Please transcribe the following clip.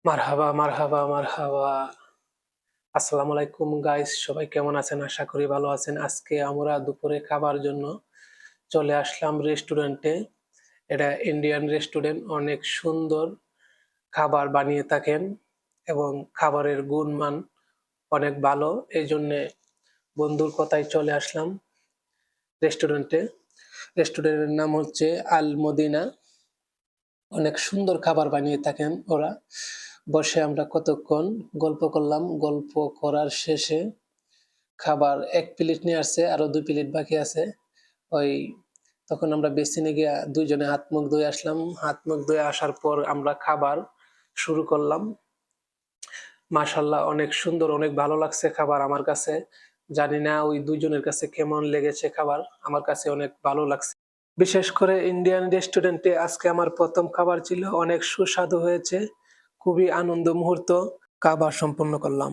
মারহাবা, মারহাবা, মারহাবা। আসসালামু আলাইকুম গাইস, সবাই কেমন আছেন? আশা করি ভালো আছেন। আজকে আমরা দুপুরে খাবার জন্য চলে আসলাম রেস্টুরেন্টে। এটা ইন্ডিয়ান রেস্টুরেন্ট, অনেক সুন্দর খাবার বানিয়ে থাকেন এবং খাবারের গুণমান অনেক ভালো। এই জন্যে বন্ধুর কথায় চলে আসলাম রেস্টুরেন্টে। রেস্টুরেন্টের নাম হচ্ছে আল মদিনা। অনেক সুন্দর খাবার বানিয়ে থাকেন ওরা। বসে আমরা কতক্ষণ গল্প করলাম। গল্প করার শেষে খাবার ১ প্লেট নিয়ে আসছে, আরো ২ প্লেট বাকি আছে। ওই তখন আমরা বেসিনে গিয়া ২ জনে হাত মুখ ধুয়ে আসলাম। হাত মুখ ধুয়ে আসার পর আমরা খাবার শুরু করলাম। মাশাআল্লাহ, অনেক সুন্দর, অনেক ভালো লাগছে খাবার আমার কাছে। জানি না ওই ২ জনের কাছে কেমন লেগেছে খাবার। আমার কাছে অনেক ভালো লাগছে। বিশেষ করে ইন্ডিয়ান রেস্টুরেন্টে আজকে আমার ১ম খাবার ছিল। অনেক সুস্বাদু হয়েছে। খুবই আনন্দ মুহূর্ত খাবার সম্পন্ন করলাম।